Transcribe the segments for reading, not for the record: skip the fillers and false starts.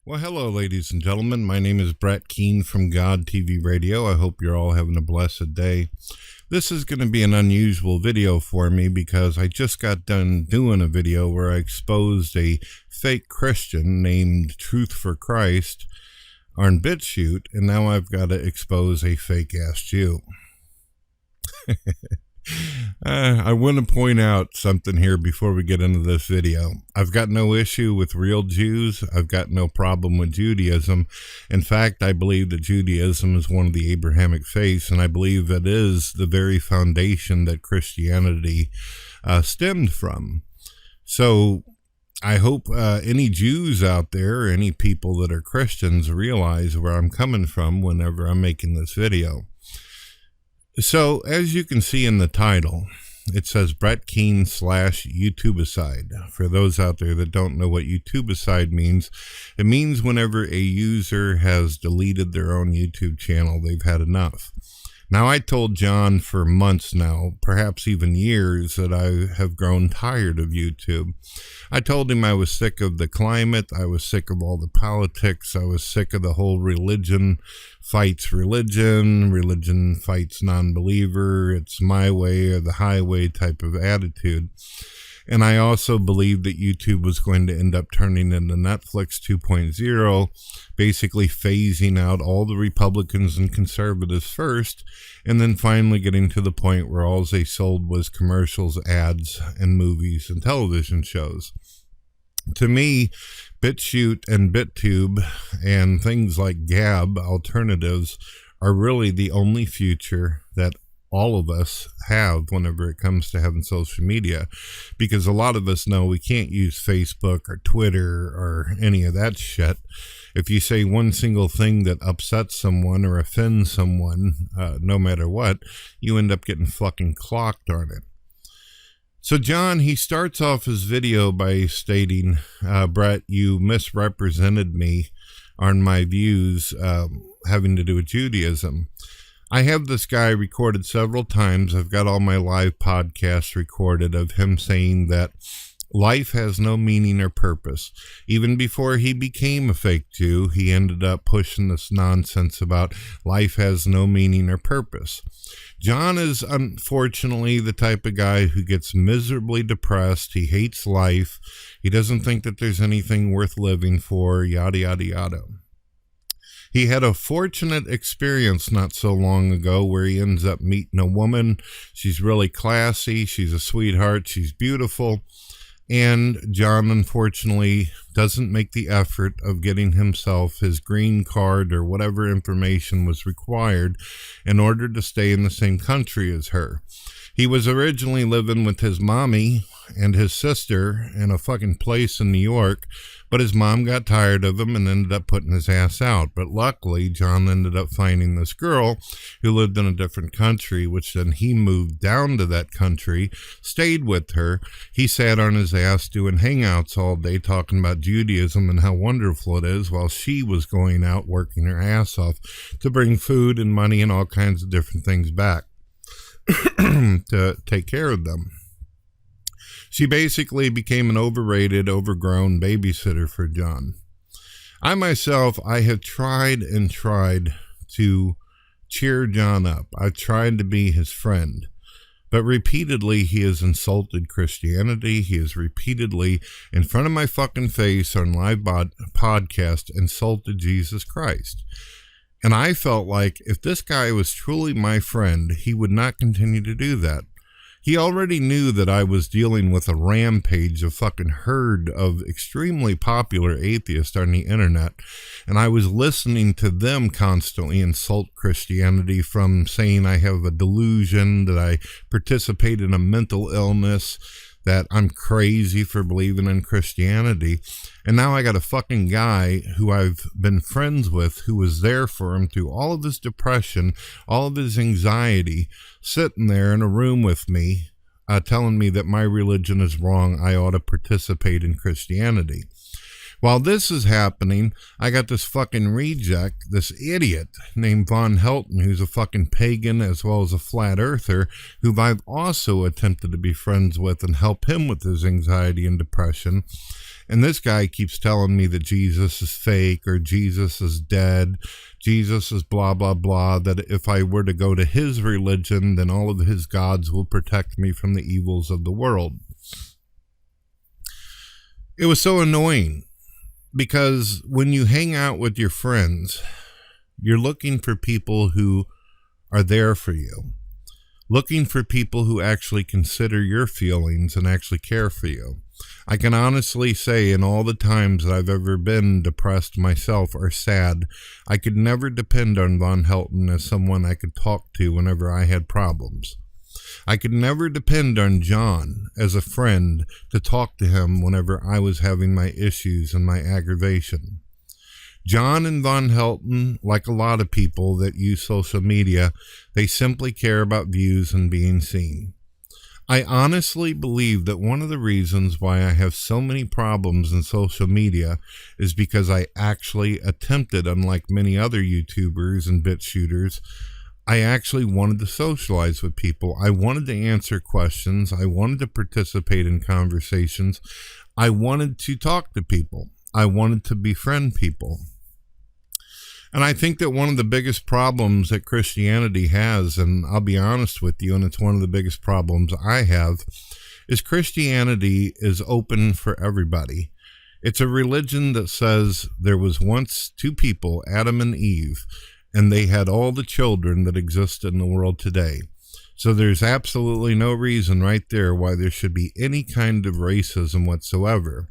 Well, hello, ladies and gentlemen. My name is Brett Keane from God TV Radio. I hope you're all having a blessed day. This is going to be an unusual video for me because I just got done doing a video where I exposed a fake Christian named Truth for Christ on BitChute, and now I've got to expose a fake-ass Jew. I want to point out something here before we get into this video. I've got no issue with real Jews. I've got no problem with Judaism. In fact, I believe that Judaism is one of the Abrahamic faiths, and I believe it is the very foundation that Christianity stemmed from. So I hope any Jews out there, any people that are Christians, realize where I'm coming from whenever I'm making this video. So, as you can see in the title, it says Brett Keane / YouTubeicide. For those out there that don't know what YouTubeicide means, it means whenever a user has deleted their own YouTube channel, they've had enough. Now, I told John for months now, perhaps even years, that I have grown tired of YouTube. I told him I was sick of the climate, I was sick of all the politics, I was sick of the whole religion fights religion, religion fights non-believer, it's my way or the highway type of attitude. And I also believed that YouTube was going to end up turning into Netflix 2.0, basically phasing out all the Republicans and conservatives first, and then finally getting to the point where all they sold was commercials, ads, and movies and television shows. To me, BitChute and BitTube and things like Gab alternatives are really the only future that all of us have whenever it comes to having social media, because a lot of us know we can't use Facebook or Twitter or any of that shit. If you say one single thing that upsets someone or offends someone, no matter what, you end up getting fucking clocked on it. So John, he starts off his video by stating, Brett, you misrepresented me on my views having to do with Judaism. I have this guy recorded several times. I've got all my live podcasts recorded of him saying that life has no meaning or purpose. Even before he became a fake Jew, he ended up pushing this nonsense about life has no meaning or purpose. John is unfortunately the type of guy who gets miserably depressed. He hates life. He doesn't think that there's anything worth living for, yada, yada, yada. He had a fortunate experience not so long ago where he ends up meeting a woman. She's really classy. She's a sweetheart. She's beautiful. And John, unfortunately, doesn't make the effort of getting himself his green card or whatever information was required in order to stay in the same country as her. He was originally living with his mommy and his sister in a fucking place in New York, but his mom got tired of him and ended up putting his ass out. But luckily, John ended up finding this girl who lived in a different country, which then he moved down to that country, stayed with her. He sat on his ass doing hangouts all day talking about Judaism and how wonderful it is, while she was going out working her ass off to bring food and money and all kinds of different things back to take care of them. She basically became an overrated, overgrown babysitter for John. I myself, I have tried and tried to cheer John up. I've tried to be his friend. But repeatedly, he has insulted Christianity. He has repeatedly, in front of my fucking face on live podcast, insulted Jesus Christ. And I felt like if this guy was truly my friend, he would not continue to do that. He already knew that I was dealing with a rampage of fucking herd of extremely popular atheists on the internet, and I was listening to them constantly insult Christianity, from saying I have a delusion, that I participate in a mental illness, that I'm crazy for believing in Christianity. And now I got a fucking guy who I've been friends with, who was there for him through all of his depression, all of his anxiety, sitting there in a room with me, telling me that my religion is wrong. I ought to participate in Christianity. While this is happening, I got this fucking reject, this idiot named Von Helton, who's a fucking pagan as well as a flat earther, who I've also attempted to be friends with and help him with his anxiety and depression. And this guy keeps telling me that Jesus is fake or Jesus is dead. Jesus is blah, blah, blah. That if I were to go to his religion, then all of his gods will protect me from the evils of the world. It was so annoying because when you hang out with your friends, you're looking for people who are there for you. Looking for people who actually consider your feelings and actually care for you. I can honestly say in all the times that I've ever been depressed myself or sad, I could never depend on Von Helton as someone I could talk to whenever I had problems. I could never depend on John as a friend to talk to him whenever I was having my issues and my aggravation. John and Von Helton, like a lot of people that use social media, they simply care about views and being seen. I honestly believe that one of the reasons why I have so many problems in social media is because I actually attempted, unlike many other YouTubers and bit shooters, I actually wanted to socialize with people. I wanted to answer questions. I wanted to participate in conversations. I wanted to talk to people. I wanted to befriend people. And I think that one of the biggest problems that Christianity has, and I'll be honest with you, and it's one of the biggest problems I have, is Christianity is open for everybody. It's a religion that says there was once two people, Adam and Eve, and they had all the children that exist in the world today. So there's absolutely no reason right there why there should be any kind of racism whatsoever.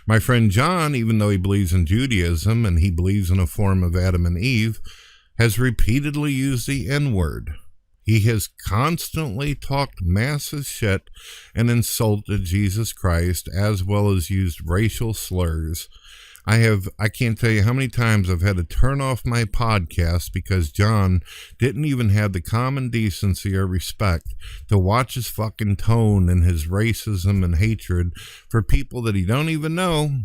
My friend John, even though he believes in Judaism and he believes in a form of Adam and Eve, has repeatedly used the N-word. He has constantly talked massive shit and insulted Jesus Christ, as well as used racial slurs. I can't tell you how many times I've had to turn off my podcast because John didn't even have the common decency or respect to watch his fucking tone and his racism and hatred for people that he don't even know.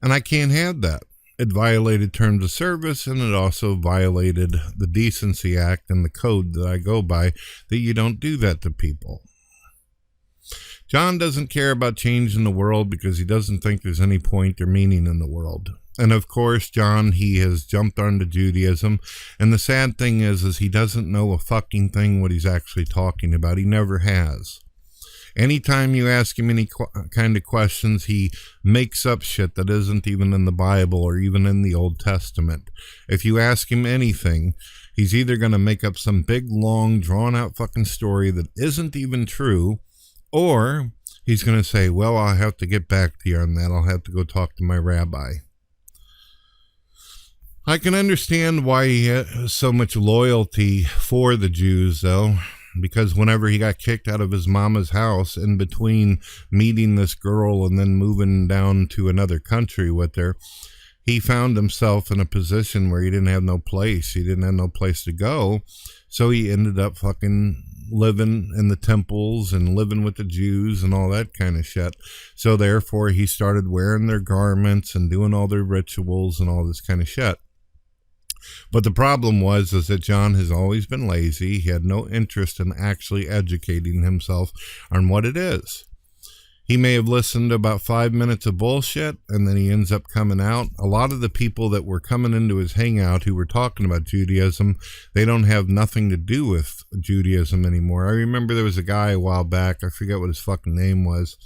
And I can't have that. It violated terms of service, and it also violated the Decency Act and the code that I go by, that you don't do that to people. John doesn't care about changing the world because he doesn't think there's any point or meaning in the world. And of course, John, he has jumped onto Judaism. And the sad thing is he doesn't know a fucking thing what he's actually talking about. He never has. Anytime you ask him any kind of questions, he makes up shit that isn't even in the Bible or even in the Old Testament. If you ask him anything, he's either going to make up some big, long, drawn-out fucking story that isn't even true, or he's going to say, well, I'll have to get back to you on that. I'll have to go talk to my rabbi. I can understand why he has so much loyalty for the Jews, though, because whenever he got kicked out of his mama's house in between meeting this girl and then moving down to another country with her, he found himself in a position where he didn't have no place. He didn't have no place to go. So he ended up fucking living in the temples and living with the Jews and all that kind of shit. So therefore he started wearing their garments and doing all their rituals and all this kind of shit. But the problem was that John has always been lazy. He had no interest in actually educating himself on what it is. He may have listened to about 5 minutes of bullshit, and then he ends up coming out. A lot of the people that were coming into his hangout who were talking about Judaism, they don't have nothing to do with Judaism anymore. I remember there was a guy a while back, I forget what his fucking name was,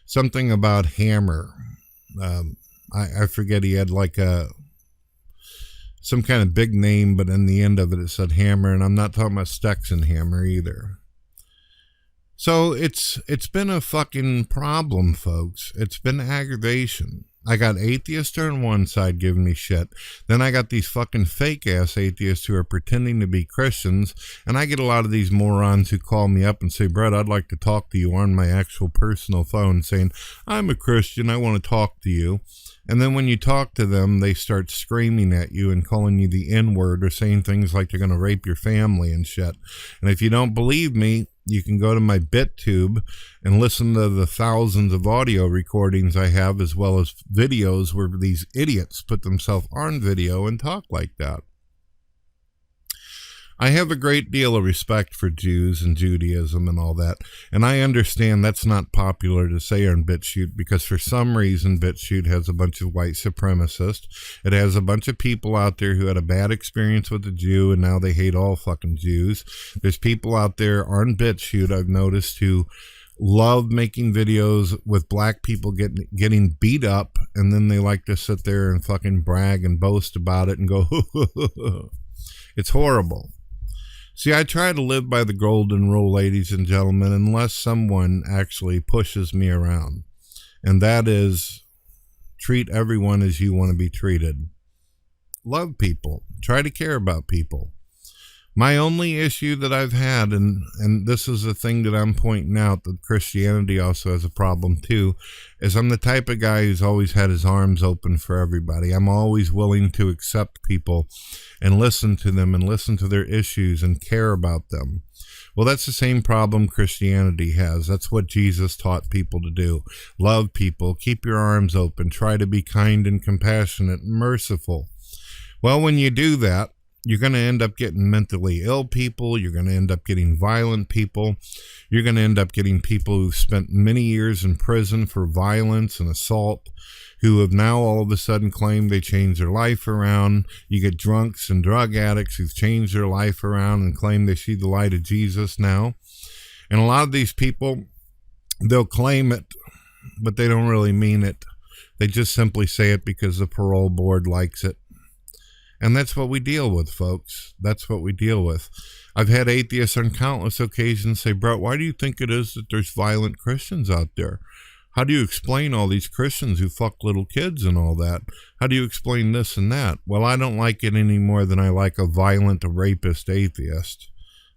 something about Hammer. I forget, he had like some kind of big name, but in the end of it, it said Hammer, and I'm not talking about Stetson Hammer either. So it's been a fucking problem, folks. It's been aggravation. I got atheists on one side giving me shit. Then I got these fucking fake-ass atheists who are pretending to be Christians. And I get a lot of these morons who call me up and say, Brett, I'd like to talk to you on my actual personal phone, saying, I'm a Christian, I want to talk to you. And then when you talk to them, they start screaming at you and calling you the N-word or saying things like they're going to rape your family and shit. And if you don't believe me, you can go to my BitTube and listen to the thousands of audio recordings I have, as well as videos where these idiots put themselves on video and talk like that. I have a great deal of respect for Jews and Judaism and all that, and I understand that's not popular to say on BitChute because for some reason BitChute has a bunch of white supremacists. It has a bunch of people out there who had a bad experience with a Jew and now they hate all fucking Jews. There's people out there on BitChute I've noticed who love making videos with black people getting beat up, and then they like to sit there and fucking brag and boast about it and go, it's horrible. See, I try to live by the golden rule, ladies and gentlemen, unless someone actually pushes me around. And that is, treat everyone as you want to be treated. Love people. Try to care about people. My only issue that I've had, and this is the thing that I'm pointing out that Christianity also has a problem too, is I'm the type of guy who's always had his arms open for everybody. I'm always willing to accept people and listen to them and listen to their issues and care about them. Well, that's the same problem Christianity has. That's what Jesus taught people to do. Love people, keep your arms open, try to be kind and compassionate and merciful. Well, when you do that, you're going to end up getting mentally ill people. You're going to end up getting violent people. You're going to end up getting people who've spent many years in prison for violence and assault, who have now all of a sudden claimed they changed their life around. You get drunks and drug addicts who've changed their life around and claim they see the light of Jesus now. And a lot of these people, they'll claim it, but they don't really mean it. They just simply say it because the parole board likes it. And that's what we deal with, folks. That's what we deal with. I've had atheists on countless occasions say, Brett, why do you think it is that there's violent Christians out there? How do you explain all these Christians who fuck little kids and all that? How do you explain this and that? Well, I don't like it any more than I like a violent, rapist atheist.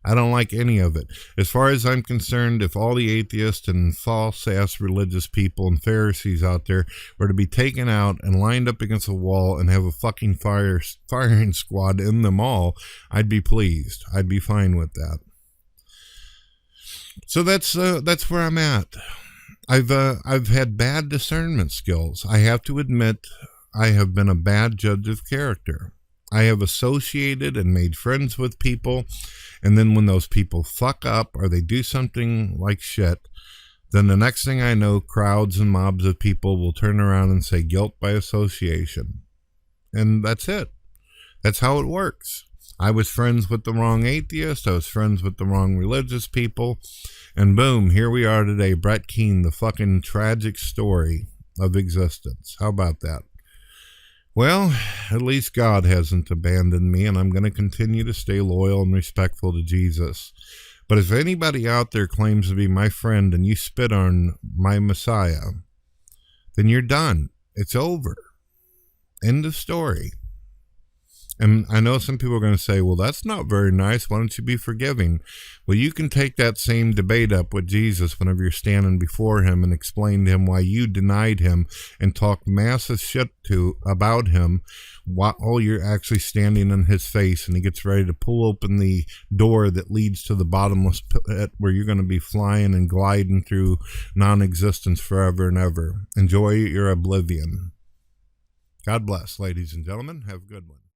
I don't like any of it. As far as I'm concerned, if all the atheists and false-ass religious people and Pharisees out there were to be taken out and lined up against a wall and have a fucking firing squad in them all, I'd be pleased. I'd be fine with that. So that's where I'm at. I've had bad discernment skills. I have to admit, I have been a bad judge of character. I have associated and made friends with people, and then when those people fuck up or they do something like shit, then the next thing I know, crowds and mobs of people will turn around and say guilt by association. And that's it. That's how it works. I was friends with the wrong atheist. I was friends with the wrong religious people. And boom, here we are today. Brett Keane, the fucking tragic story of existence. How about that? Well, at least God hasn't abandoned me, and I'm going to continue to stay loyal and respectful to Jesus. But if anybody out there claims to be my friend and you spit on my Messiah, then you're done. It's over. End of story. And I know some people are going to say, well, that's not very nice. Why don't you be forgiving? Well, you can take that same debate up with Jesus whenever you're standing before him and explain to him why you denied him and talk massive shit about him while you're actually standing in his face and he gets ready to pull open the door that leads to the bottomless pit where you're going to be flying and gliding through non-existence forever and ever. Enjoy your oblivion. God bless, ladies and gentlemen. Have a good one.